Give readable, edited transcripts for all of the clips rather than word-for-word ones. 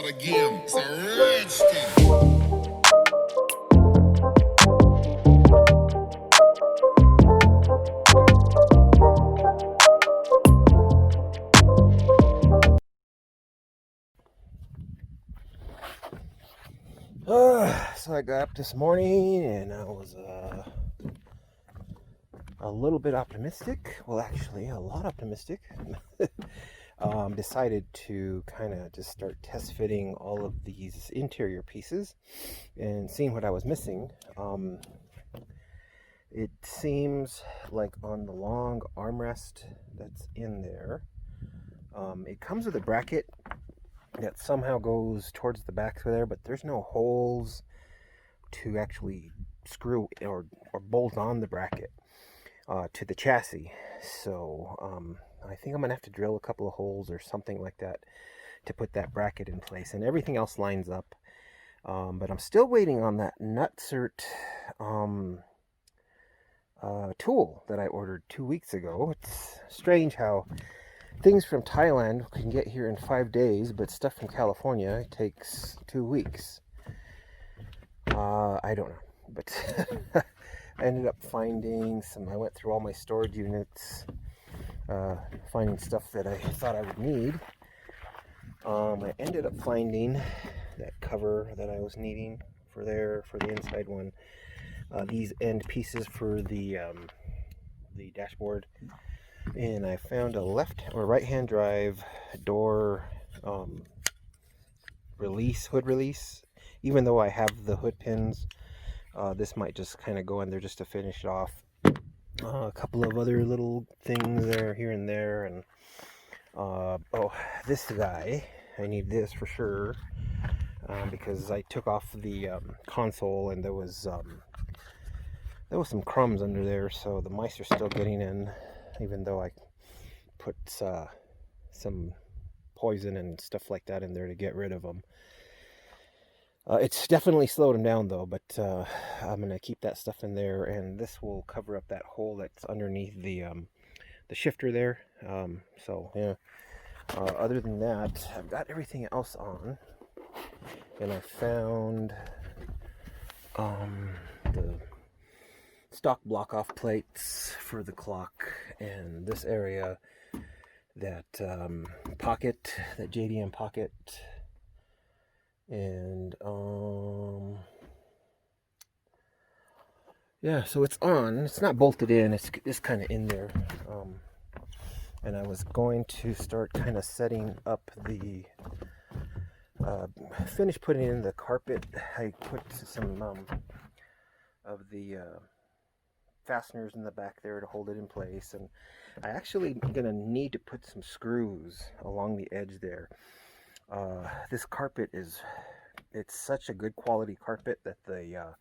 start again. It's a redskin. So I got up this morning and I was a little bit optimistic. Well, actually, a lot optimistic. Decided to kind of just start test fitting all of these interior pieces and seeing what I was missing. It seems like on the long armrest that's in there, it comes with a bracket that somehow goes towards the back there, but there's no holes to actually screw or bolt on the bracket to the chassis. So I think I'm gonna have to drill a couple of holes or something like that to put that bracket in place, and everything else lines up. But I'm still waiting on that nutsert tool that I ordered 2 weeks ago. It's strange how things from Thailand can get here in 5 days, but stuff from California takes 2 weeks. I don't know, but I ended up finding some. I went through all my storage units, finding stuff that I thought I would need. I ended up finding that cover that I was needing for the inside one. These end pieces for the dashboard, and I found a left or right hand drive door hood release. Even though I have the hood pins, this might just kind of go in there just to finish it off. A couple of other little things there, here and there, and oh, this guy, I need this for sure, because I took off the console and there was some crumbs under there, so the mice are still getting in, even though I put some poison and stuff like that in there to get rid of them. It's definitely slowed them down though, but I'm gonna keep that stuff in there, and this will cover up that hole that's underneath the shifter there. So yeah. Other than that, I've got everything else on, and I found the stock block off plates for the clock, and this area, that pocket, that JDM pocket. And yeah, so it's on. It's not bolted in. It's kind of in there. And I was going to start kind of setting up the finish putting in the carpet. I put some of the fasteners in the back there to hold it in place, and I actually gonna need to put some screws along the edge there. This carpet it's such a good quality carpet that the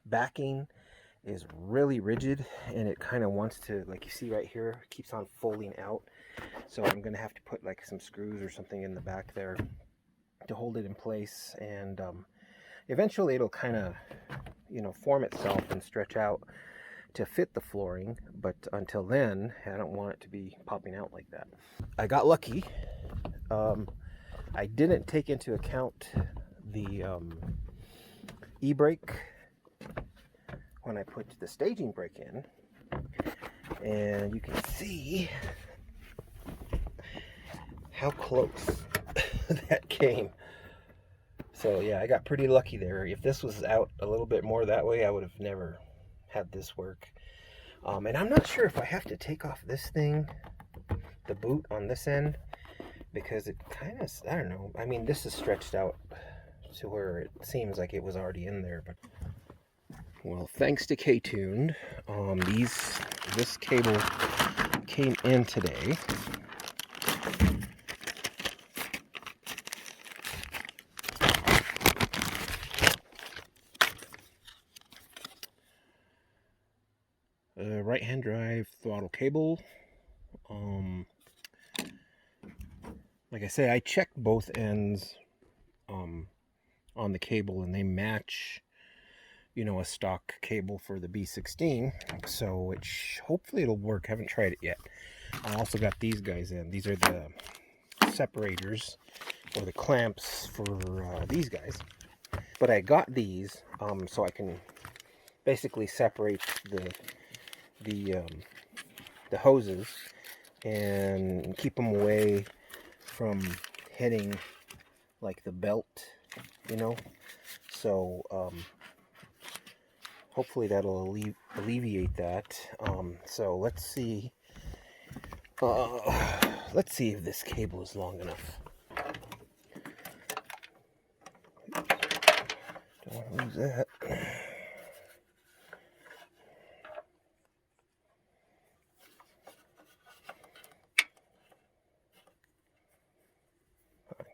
backing is really rigid, and it kind of wants to, like you see right here, keeps on folding out. So I'm gonna have to put like some screws or something in the back there to hold it in place, and eventually it'll kind of, form itself and stretch out to fit the flooring. But until then, I don't want it to be popping out like that. I got lucky. I didn't take into account the e-brake when I put the staging brake in, and you can see how close that came. So yeah, I got pretty lucky there. If this was out a little bit more that way, I would have never had this work. And I'm not sure if I have to take off this thing, the boot on this end, because it kind of, I don't know. I mean, this is stretched out to where it seems like it was already in there, but well, thanks to K-Tuned, this cable came in today. Right-hand drive throttle cable. Like I say, I checked both ends on the cable, and they match, a stock cable for the B16. So hopefully it'll work. I haven't tried it yet. I also got these guys in. These are the separators or the clamps for these guys. But I got these so I can basically separate the hoses and keep them away from hitting like the belt, you know. So hopefully that'll alleviate that. So let's see if this cable is long enough. Don't lose that.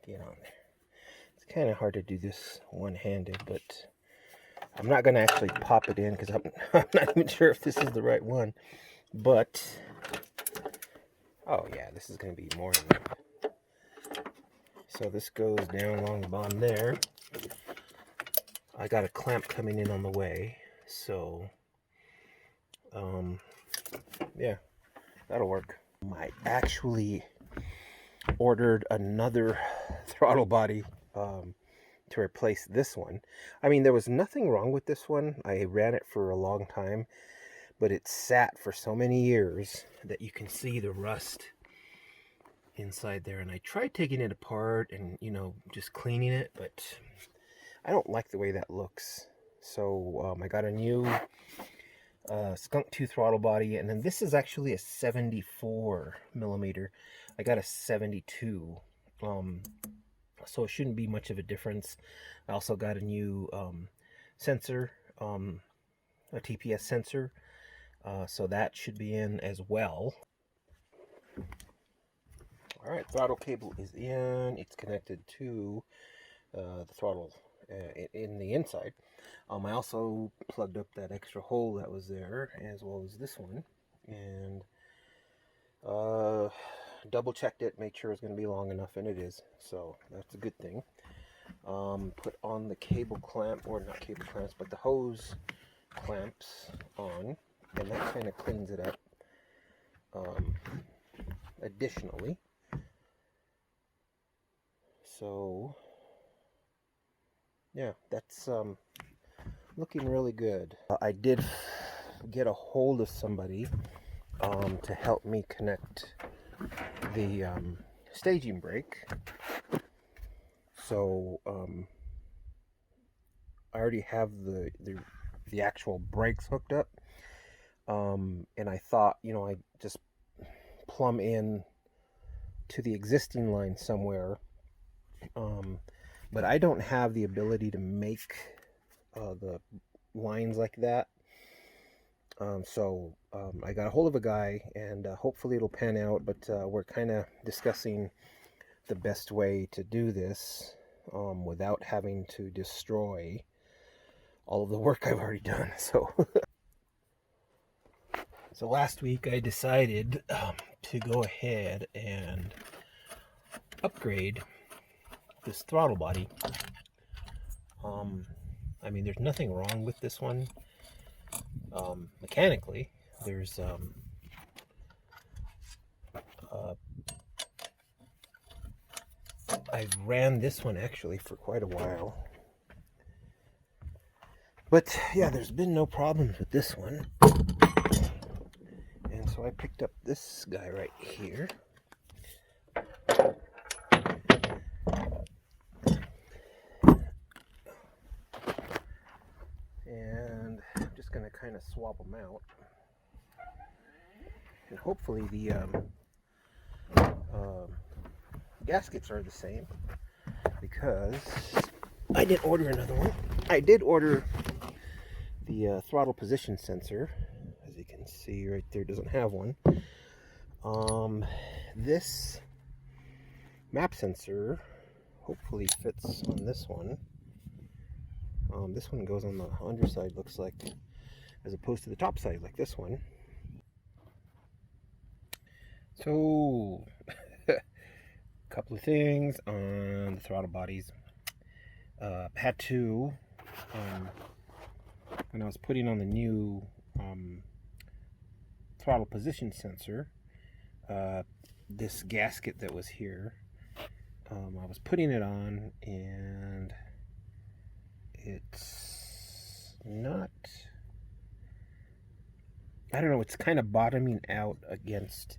Get on there. It's kind of hard to do this one-handed, but I'm not going to actually pop it in because I'm not even sure if this is the right one. But, oh yeah, this is going to be more than enough. So this goes down along the bottom there. I got a clamp coming in on the way, so yeah, that'll work. I actually ordered another throttle body to replace this one. I mean, there was nothing wrong with this one. I ran it for a long time, but it sat for so many years that you can see the rust inside there. And I tried taking it apart and, you know, just cleaning it, but I don't like the way that looks. So I got a new skunk tooth throttle body, and then this is actually a 74 millimeter. I got a 72, so it shouldn't be much of a difference. I also got a new sensor, a TPS sensor, so that should be in as well. All right, throttle cable is in. It's connected to the throttle in the inside. I also plugged up that extra hole that was there, as well as this one, and double checked it, made sure it's going to be long enough, and it is, so that's a good thing. Put on the cable clamp, or not cable clamps, but the hose clamps on, and that kind of cleans it up additionally. So yeah, that's looking really good. I did get a hold of somebody to help me connect the staging brake. So I already have the actual brakes hooked up, and I thought, you know, I just plumb in to the existing line somewhere, but I don't have the ability to make the lines like that. So I got a hold of a guy, and hopefully it'll pan out, but we're kind of discussing the best way to do this without having to destroy all of the work I've already done. So last week I decided to go ahead and upgrade this throttle body. I mean, there's nothing wrong with this one mechanically. There's I've ran this one actually for quite a while, but yeah, there's been no problems with this one. And so I picked up this guy right here. And I'm just going to kind of swap them out. And hopefully the gaskets are the same, because I didn't order another one. I did order the throttle position sensor. As you can see right there, doesn't have one. This map sensor hopefully fits on this one. This one goes on the underside, looks like, as opposed to the top side like this one. So a couple of things on the throttle bodies. Had to, when I was putting on the new throttle position sensor, this gasket that was here I was putting it on, and it's not, I don't know, it's kind of bottoming out against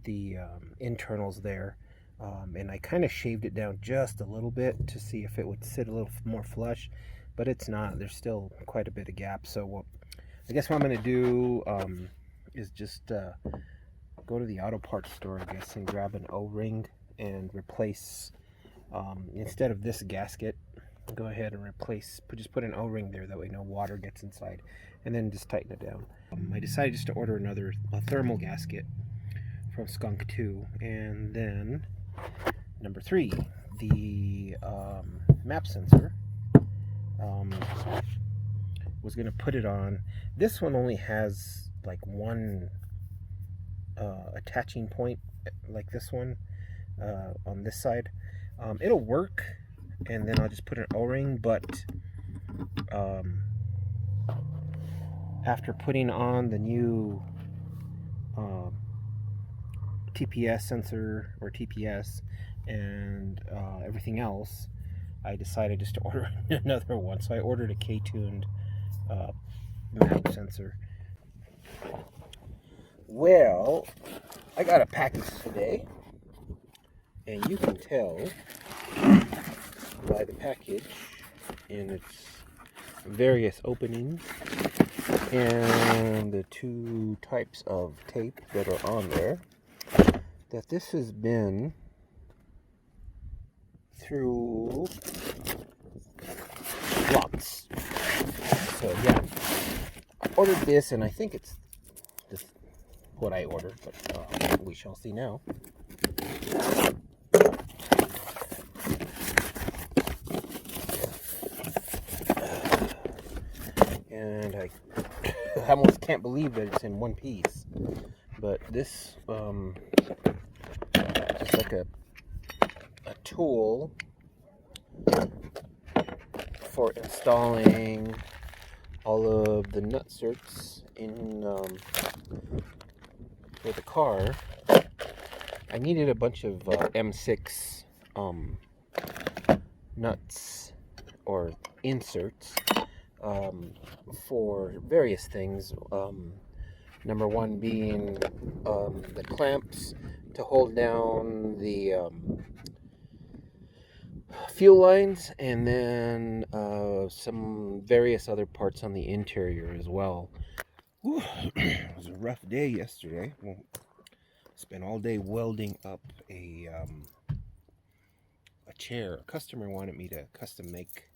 the internals there. And I kind of shaved it down just a little bit to see if it would sit a little more flush, but it's not. There's still quite a bit of gap. So I guess what I'm going to do is just go to the auto parts store, I guess, and grab an O-ring and replace, instead of this gasket, go ahead and just put an O-ring there, that way no water gets inside, and then just tighten it down. I decided just to order a thermal gasket from Skunk 2, and then number 3, the map sensor. Was going to put it on. This one only has like one attaching point, like this one on this side. It'll work, and then I'll just put an O-ring, but after putting on the new TPS sensor, or TPS, and everything else, I decided just to order another one. So I ordered a K-tuned map sensor. Well, I got a package today, and you can tell by the package in its various openings and the 2 types of tape that are on there that this has been through lots. So yeah, I ordered this, and I think it's this what I ordered, but we shall see now. And I almost can't believe that it's in one piece, but this just like a tool for installing all of the nutserts in for the car. I needed a bunch of M6 nuts or inserts for various things. Number 1 being the clamps to hold down the fuel lines, and then some various other parts on the interior as well. Whew. It was a rough day yesterday. Well, spent all day welding up a chair. A customer wanted me to custom make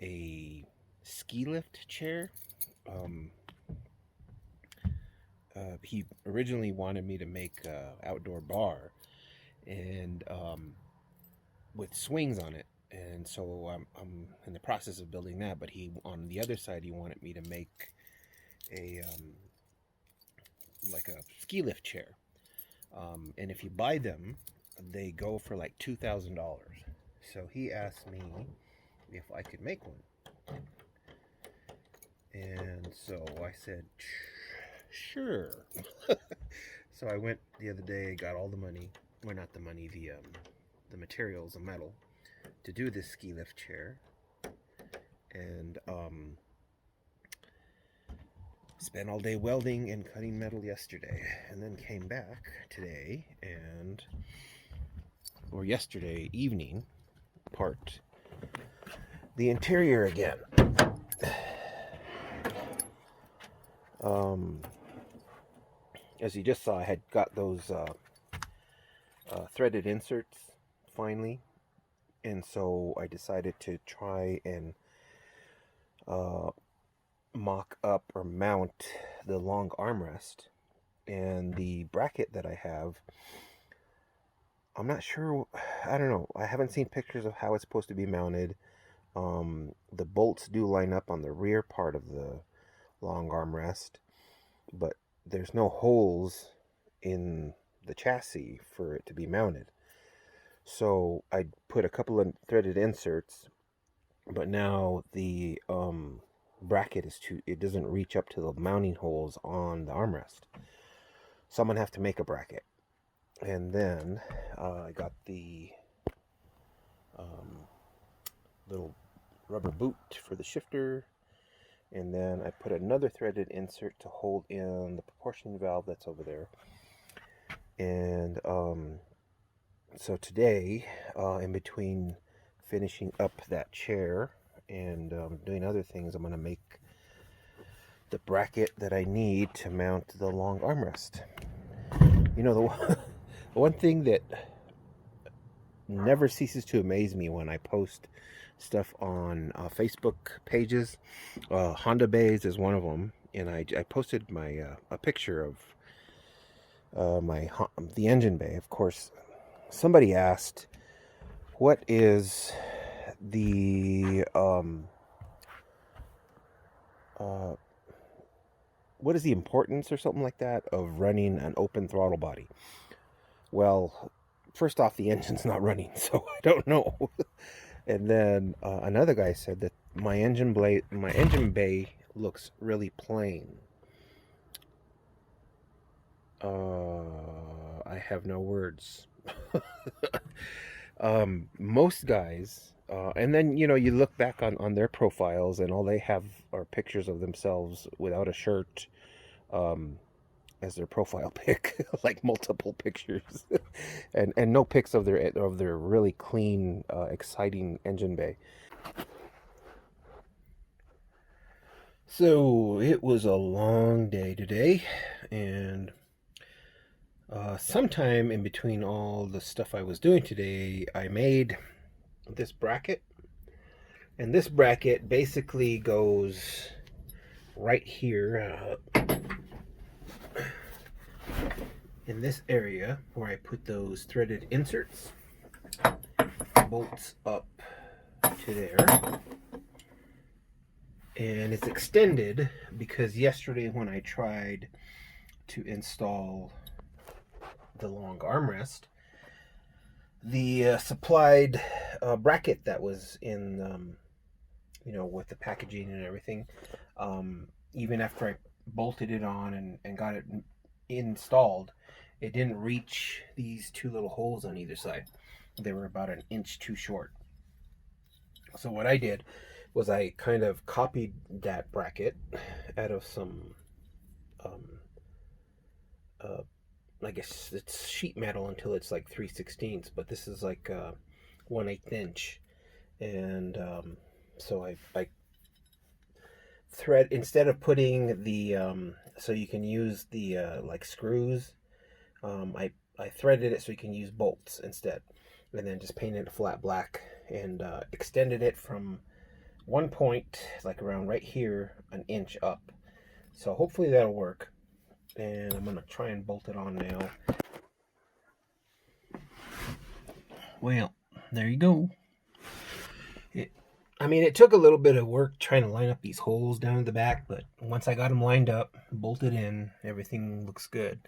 a ski lift chair. He originally wanted me to make an outdoor bar, and with swings on it, and so I'm in the process of building that. But on the other side, he wanted me to make a like a ski lift chair, and if you buy them, they go for like $2,000. So he asked me if I could make one, and so I said sure. So I went the other day, got all the money, well, not the money, the materials, the metal, to do this ski lift chair, and spent all day welding and cutting metal yesterday, and then came back today or yesterday evening, part the interior again. As you just saw, I had got those threaded inserts finally, and so I decided to try and mock up or mount the long armrest, and the bracket that I have. I'm not sure, I don't know, I haven't seen pictures of how it's supposed to be mounted. The bolts do line up on the rear part of the long armrest, but there's no holes in the chassis for it to be mounted. So I put a couple of threaded inserts, but now the bracket it doesn't reach up to the mounting holes on the armrest. So I'm gonna have to make a bracket. And then I got the little rubber boot for the shifter, and then I put another threaded insert to hold in the proportion valve that's over there. And so today, in between finishing up that chair and doing other things, I'm going to make the bracket that I need to mount the long armrest. You know, the one thing that never ceases to amaze me when I post stuff on Facebook pages, Honda Bays is one of them, and I posted my a picture of the engine bay. Of course, somebody asked, what is the what is the importance or something like that of running an open throttle body? Well, first off, the engine's not running, so I don't know. And then another guy said that my engine bay looks really plain. I have no words. Most guys, and then you look back on their profiles, and all they have are pictures of themselves without a shirt as their profile pic, like multiple pictures, and no pics of their really clean, exciting engine bay. So it was a long day today, and sometime in between all the stuff I was doing today, I made this bracket, and this bracket basically goes right here in this area where I put those threaded inserts, bolts up to there, and it's extended because yesterday when I tried to install the long armrest, the supplied bracket that was in with the packaging and everything, even after I bolted it on and got it installed, it didn't reach these two little holes on either side. They were about an inch too short. So what I did was I kind of copied that bracket out of some I guess it's sheet metal until it's like 3/16, but this is like 1/8 inch. And so I thread, instead of putting the so you can use the like screws, I threaded it so you can use bolts instead, and then just painted it flat black and extended it from one point, like around right here, an inch up. So hopefully that'll work, and I'm gonna try and bolt it on now. Well, there you go. It took a little bit of work trying to line up these holes down in the back, but once I got them lined up, bolted in, everything looks good.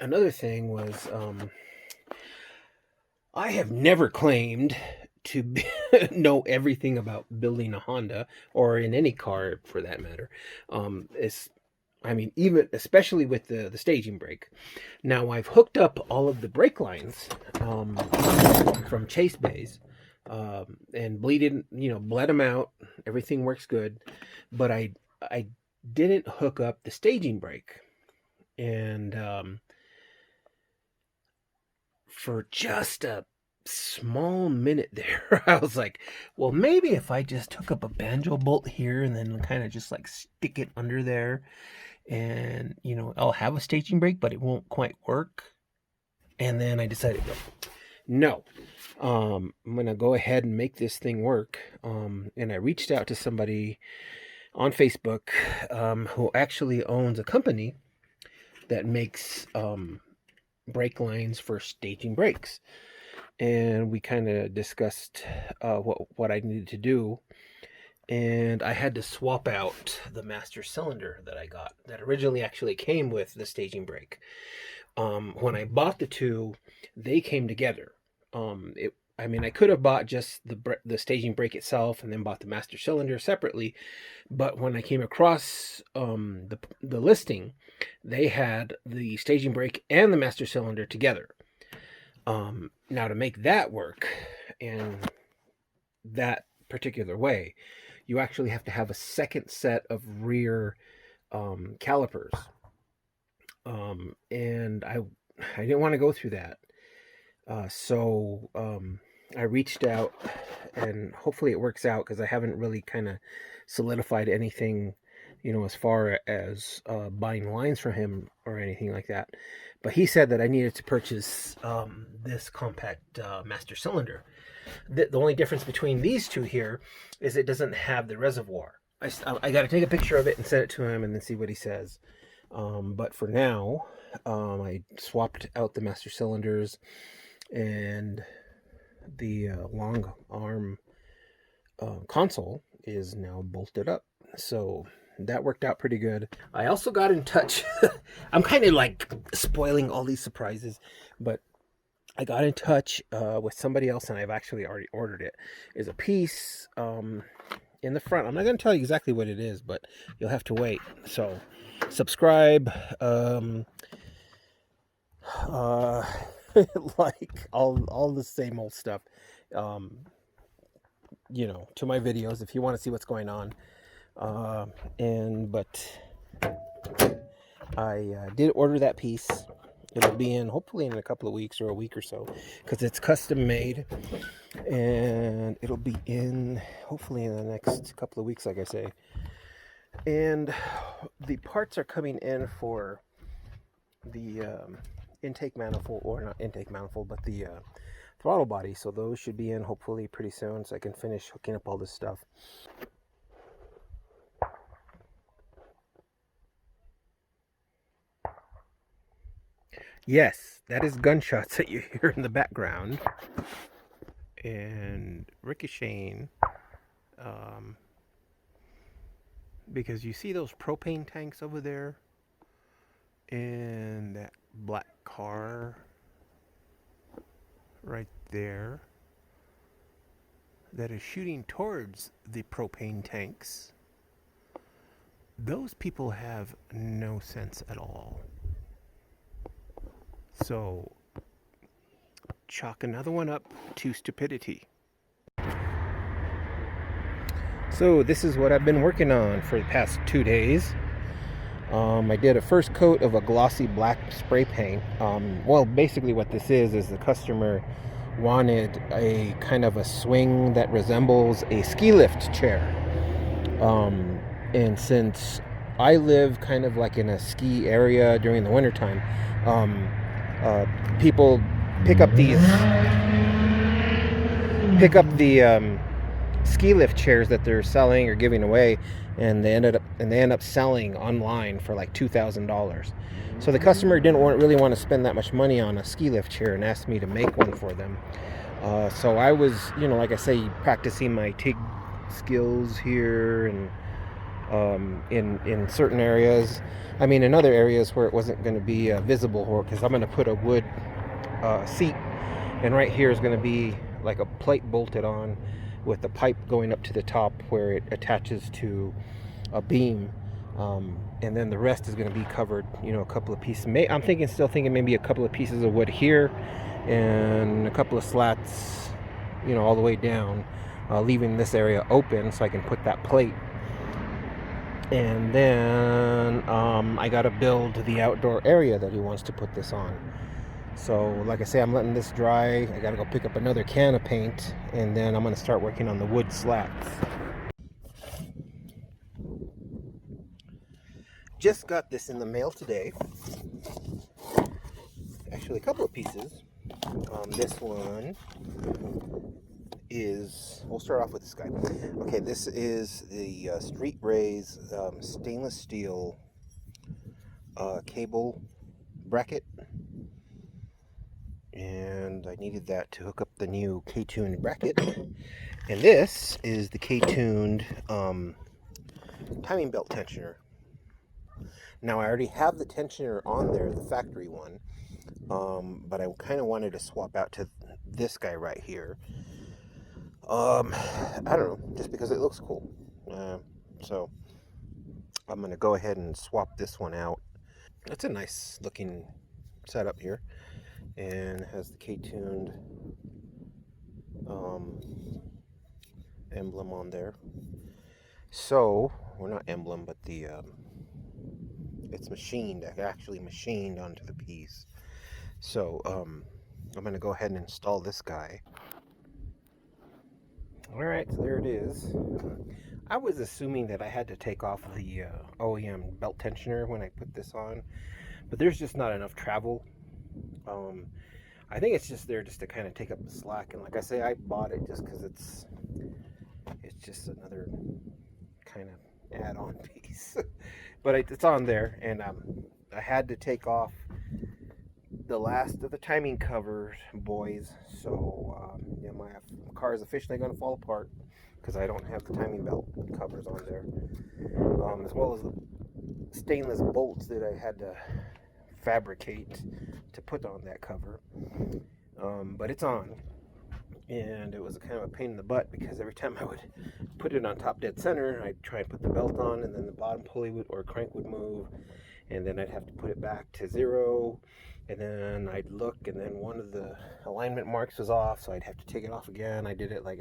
Another thing was, I have never claimed to know everything about building a Honda, or in any car for that matter. Even especially with the staging brake. Now I've hooked up all of the brake lines from Chase Bays, and bled them out. Everything works good, but I didn't hook up the staging brake, and for just a small minute there, I was like, well, maybe if I just hook up a banjo bolt here and then kind of just like stick it under there, and I'll have a staging brake, but it won't quite work. And then I decided, no, I'm gonna go ahead and make this thing work. And I reached out to somebody on Facebook who actually owns a company that makes brake lines for staging brakes, and we kind of discussed what I needed to do. And I had to swap out the master cylinder that I got, that originally actually came with the staging brake. When I bought the two, they came together. I could have bought just the staging brake itself and then bought the master cylinder separately, but when I came across the listing, they had the staging brake and the master cylinder together. Now to make that work, in that particular way. You actually have to have a second set of rear calipers. And I didn't want to go through that. So I reached out, and hopefully it works out because I haven't really kind of solidified anything, as far as buying lines from him or anything like that. But he said that I needed to purchase this compact master cylinder. The only difference between these two here is it doesn't have the reservoir. I got to take a picture of it and send it to him and then see what he says. But for now, I swapped out the master cylinders, and the long arm console is now bolted up. So that worked out pretty good. I also got in touch. I'm kind of like spoiling all these surprises, but I got in touch with somebody else, and I've actually already ordered it. There's a piece in the front. I'm not going to tell you exactly what it is, but you'll have to wait. So subscribe. Like all the same old stuff, to my videos if you want to see what's going on. But I did order that piece. It'll be in hopefully in a couple of weeks or a week or so, because it's custom made, and it'll be in hopefully in the next couple of weeks, like I say. And the parts are coming in for the intake manifold, or not intake manifold, but the throttle body. So those should be in hopefully pretty soon, so I can finish hooking up all this stuff. Yes, that is gunshots that you hear in the background, and ricocheting, because you see those propane tanks over there, and that black car right there that is shooting towards the propane tanks. Those people have no sense at all. So chalk another one up to stupidity. So this is what I've been working on for the past 2 days. I did a first coat of a glossy black spray paint. Well, basically what this is the customer wanted a kind of a swing that resembles a ski lift chair. And since I live kind of like in a ski area during the wintertime, people pick up the ski lift chairs that they're selling or giving away, and they end up selling online for like $2,000. So the customer didn't really want to spend that much money on a ski lift chair and asked me to make one for them. So I was, like I say, practicing my TIG skills here, and in certain areas. I mean, in other areas where it wasn't going to be visible, because I'm going to put a wood seat, and right here is going to be like a plate bolted on with a pipe going up to the top where it attaches to a beam, and then the rest is going to be covered, a couple of pieces. I'm still thinking maybe a couple of pieces of wood here, and a couple of slats, all the way down, leaving this area open so I can put that plate. And then I got to build the outdoor area that he wants to put this on. So like I say, I'm letting this dry. I got to go pick up another can of paint, and then I'm going to start working on the wood slats. Just got this in the mail today. Actually, a couple of pieces. This one is, we'll start off with this guy. Okay, this is the Street Rays stainless steel cable bracket, and I needed that to hook up the new K-tuned bracket. And this is the K-tuned timing belt tensioner. Now I already have the tensioner on there, the factory one, but I kind of wanted to swap out to this guy right here. I don't know, just because it looks cool. So I'm going to go ahead and swap this one out. It's a nice looking setup here, and has the K-tuned emblem on there. So, or not emblem, but the it's machined, actually machined onto the piece. So I'm going to go ahead and install this guy. Alright, so there it is. I was assuming that I had to take off the OEM belt tensioner when I put this on, but there's just not enough travel. I think it's just there just to kind of take up the slack, and like I say, I bought it just because it's just another kind of add-on piece. But it's on there, and I had to take off the last of the timing covers, boys. So yeah, my car is officially going to fall apart because I don't have the timing belt covers on there, as well as the stainless bolts that I had to fabricate to put on that cover. But it's on, and it was kind of a pain in the butt because every time I would put it on top dead center, I'd try and put the belt on, and then the bottom pulley or crank would move, and then I'd have to put it back to 0, and then I'd look, and then one of the alignment marks was off, so I'd have to take it off again. I did it like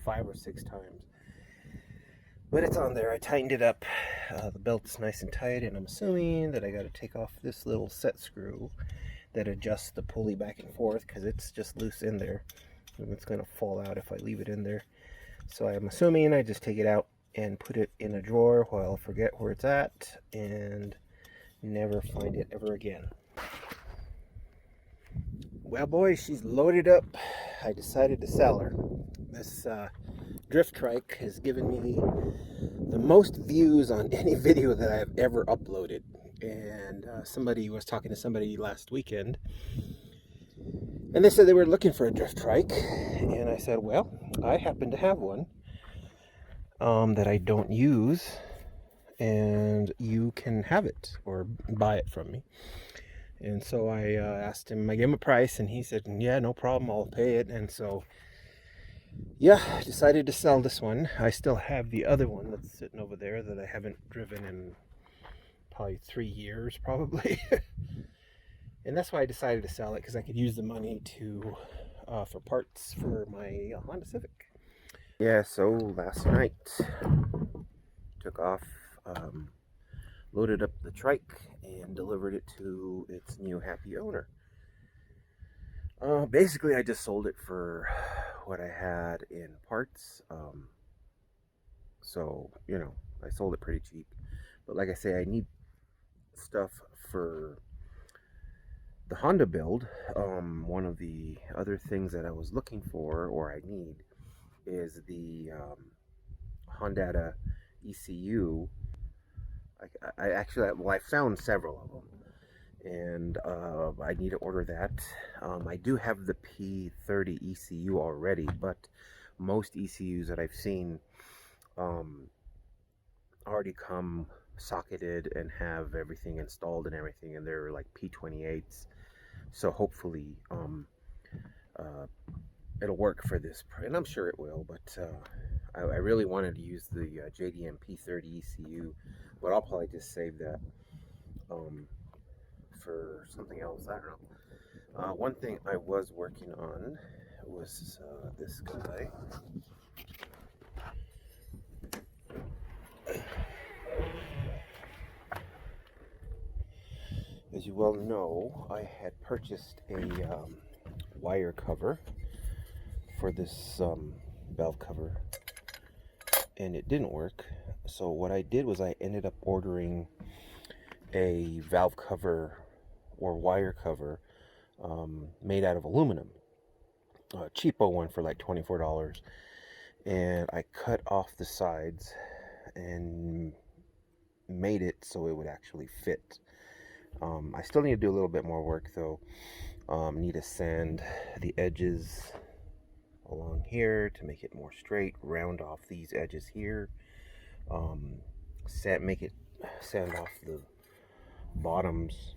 5 or 6 times. But it's on there. I tightened it up. The belt's nice and tight, and I'm assuming that I got to take off this little set screw that adjusts the pulley back and forth because it's just loose in there. And it's going to fall out if I leave it in there. So I'm assuming I just take it out and put it in a drawer while I'll forget where it's at and never find it ever again. Well, boys, she's loaded up. I decided to sell her. This drift trike has given me the most views on any video that I've ever uploaded. And somebody was talking to somebody last weekend, and they said they were looking for a drift trike, and I said, well, I happen to have one that I don't use, and you can have it or buy it from me. And so I asked him, I gave him a price, and he said, yeah, no problem, I'll pay it. And so, yeah, I decided to sell this one. I still have the other one that's sitting over there that I haven't driven in probably 3 years, probably. And that's why I decided to sell it, because I could use the money to for parts for my Honda Civic. Yeah, so last night took off, loaded up the trike, and delivered it to its new happy owner. Basically, I just sold it for what I had in parts. So, you know, I sold it pretty cheap. But like I say, I need stuff for the Honda build. One of the other things that I was looking for, or I need, is the Honda ECU. I found several of them, and I need to order that. I do have the P30 ECU already, but most ECUs that I've seen already come socketed and have everything installed and everything, and they're like P28s. So hopefully it'll work for this, and I'm sure it will. But I really wanted to use the JDM P30 ECU, but I'll probably just save that for something else. I don't know. One thing I was working on was this guy. As you well know, I had purchased a wire cover for this valve cover, and it didn't work. So what I did was I ended up ordering a valve cover or wire cover made out of aluminum, a cheapo one for like $24, and I cut off the sides and made it so it would actually fit. I still need to do a little bit more work though. Need to sand the edges along here to make it more straight, round off these edges here, sand off the bottoms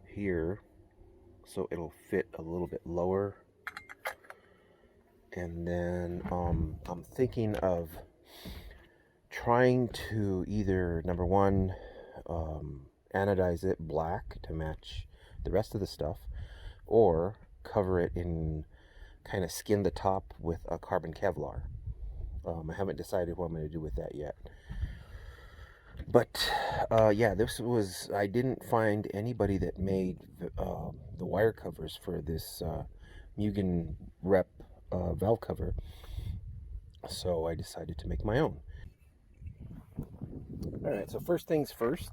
here so it'll fit a little bit lower. And then I'm thinking of trying to either, number one, anodize it black to match the rest of the stuff, or cover it in kind of skin the top with a carbon Kevlar. I haven't decided what I'm going to do with that yet. But yeah, I didn't find anybody that made the wire covers for this Mugen Rep valve cover, so I decided to make my own. Alright, so first things first,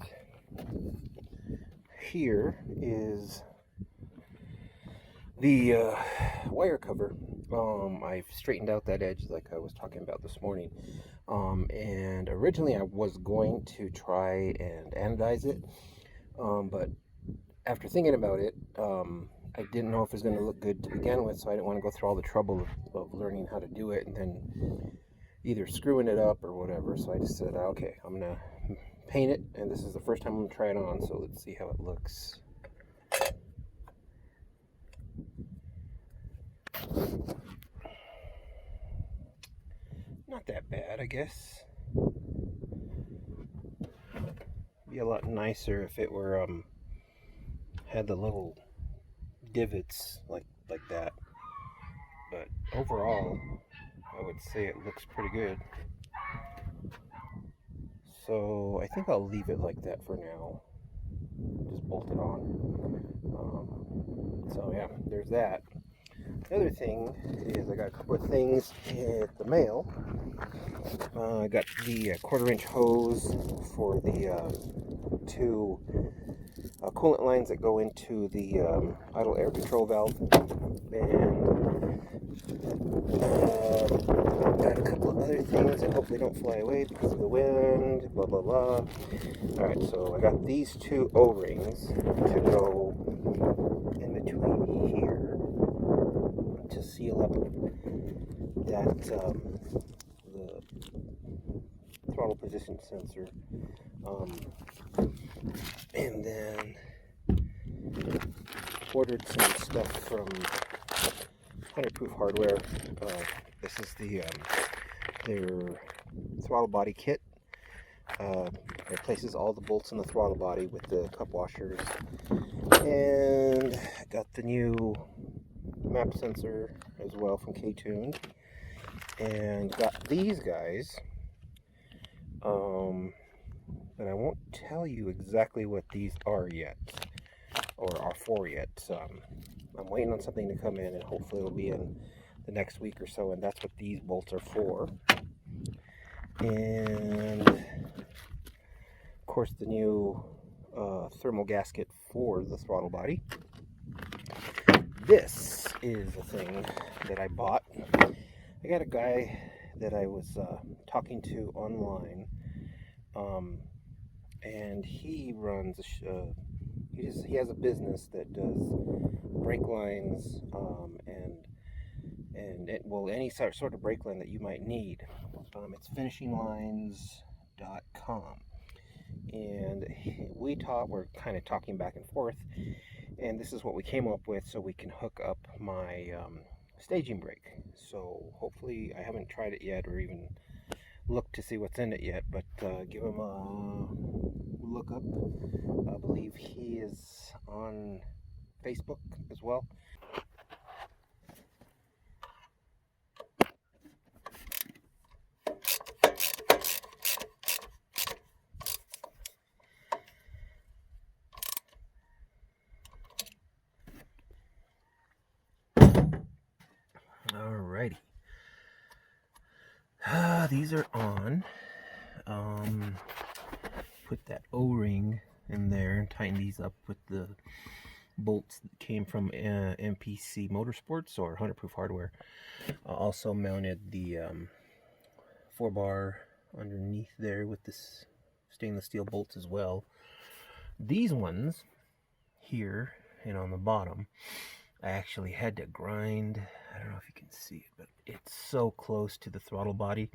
here is the wire cover. I've straightened out that edge like I was talking about this morning. And originally I was going to try and anodize it, but after thinking about it, I didn't know if it was going to look good to begin with, so I didn't want to go through all the trouble of learning how to do it and then either screwing it up or whatever. So I just said, okay, I'm going to paint it, and this is the first time I'm going to try it on, so let's see how it looks. Not that bad, I guess. Be a lot nicer if it were had the little divots like that, but overall I would say it looks pretty good. So I think I'll leave it like that for now, just bolt it on. So yeah, there's that. The other thing is I got a couple of things at the mail. I got the 1/4-inch hose for the two coolant lines that go into the idle air control valve, and got a couple of other things that hopefully don't fly away because of the wind, blah blah blah. Alright, so I got these two O-rings to go in between here to seal up that the throttle position sensor, and then ordered some stuff from 100proof hardware. This is their throttle body kit. It replaces all the bolts in the throttle body with the cup washers, and I got the new map sensor as well from K-Tuned, and got these guys, but I won't tell you exactly what these are yet, or are for yet. I'm waiting on something to come in, and hopefully it'll be in the next week or so, and that's what these bolts are for. And of course the new thermal gasket for the throttle body. This is the thing that I bought. I got a guy that I was talking to online, and he runs he has a business that does brake lines, well, any sort of brake line that you might need. It's finishinglines.com, and we're kind of talking back and forth, and this is what we came up with so we can hook up my staging brake. So hopefully, I haven't tried it yet or even looked to see what's in it yet, but give him a look up. I believe he is on Facebook as well. Alrighty. These are on. Put that O-ring in there and tighten these up with the bolts that came from MPC Motorsports or 100proof hardware. Also mounted the 4-bar underneath there with this stainless steel bolts as well. These ones here and on the bottom, I actually had to grind. I don't know if you can see it, but it's so close to the throttle body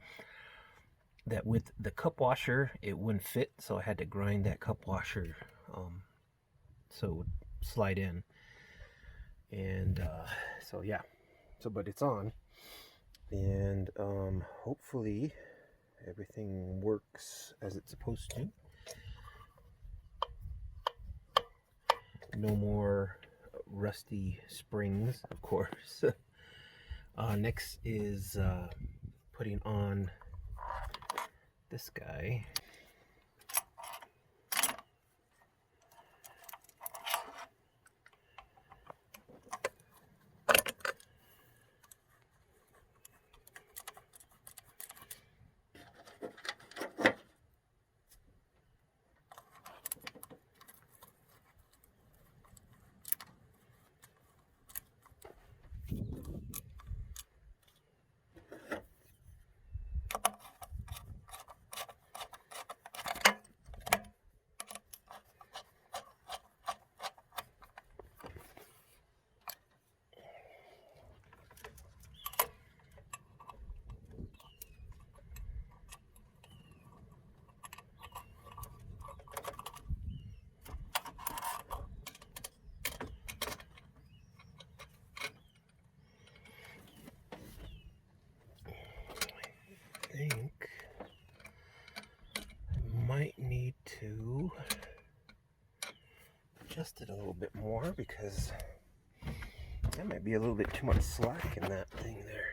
that with the cup washer it wouldn't fit, so I had to grind that cup washer so it would slide in. And so yeah, but it's on, and hopefully everything works as it's supposed to. No more rusty springs, of course. Next is putting on this guy. I think I might need to adjust it a little bit more because there might be a little bit too much slack in that thing there.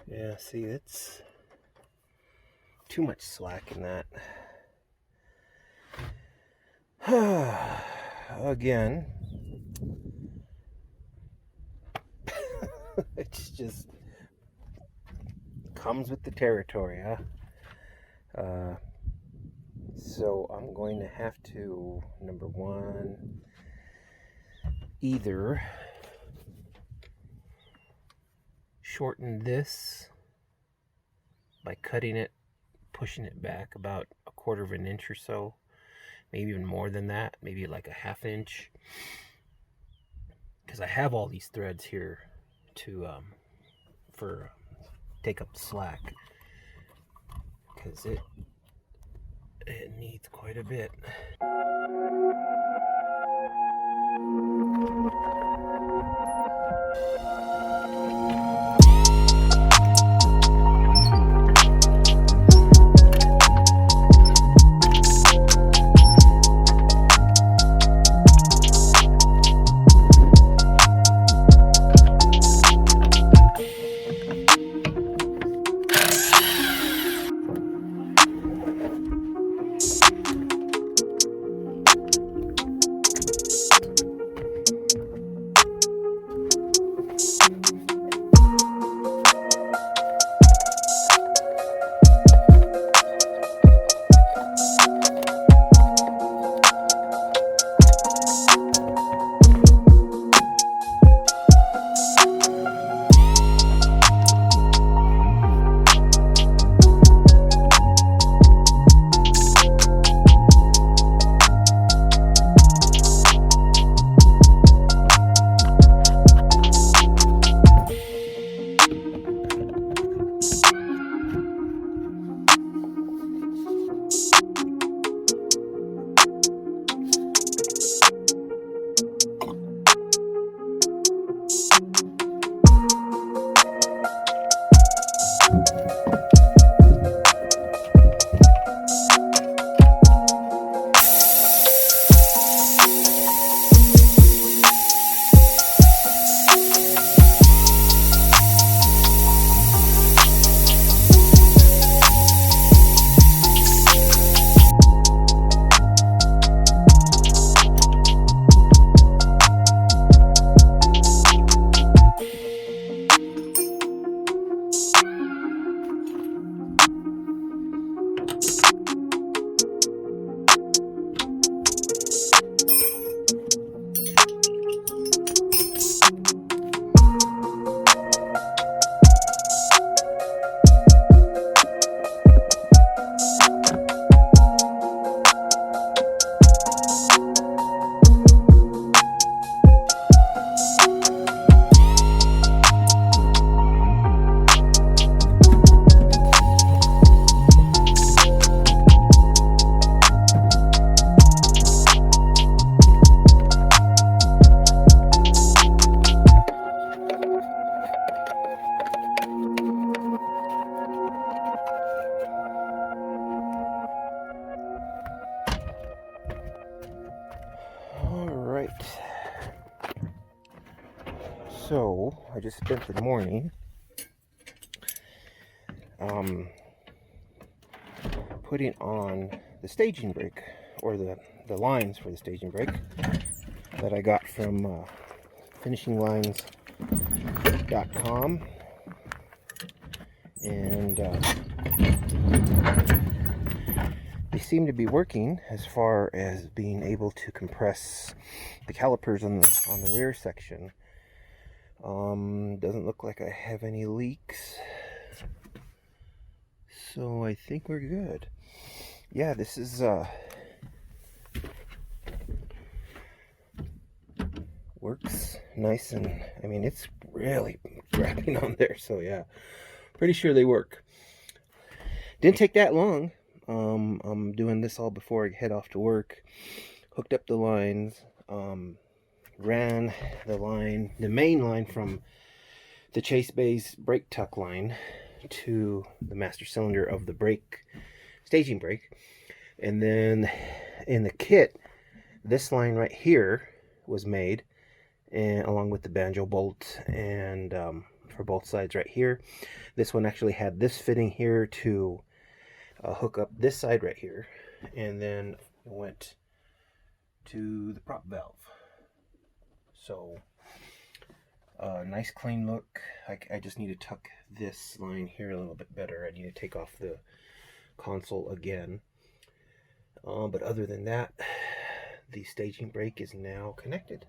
Yeah, see, it's too much slack in that. Again, it's just comes with the territory, huh? So I'm going to have to, number one, either shorten this by cutting it, pushing it back about 1/4 of an inch or so, maybe even more than that, maybe like a 1/2 inch, because I have all these threads here to take up the slack, because it needs quite a bit. So I just spent the morning putting on the staging brake, or the lines for the staging brake that I got from finishinglines.com, and they seem to be working as far as being able to compress the calipers on the rear section. Doesn't look like I have any leaks, so I think we're good. Yeah, this is works nice, and I mean, it's really grabbing on there, so yeah, pretty sure they work. Didn't take that long. I'm doing this all before I head off to work. Hooked up the lines, ran the main line from the Chase Bay's brake tuck line to the master cylinder of the staging brake. And then in the kit, this line right here was made, and along with the banjo bolt, and for both sides right here. This one actually had this fitting here to hook up this side right here, and then went to the prop valve. So nice clean look. I just need to tuck this line here a little bit better. I need to take off the console again, but other than that, the staging brake is now connected.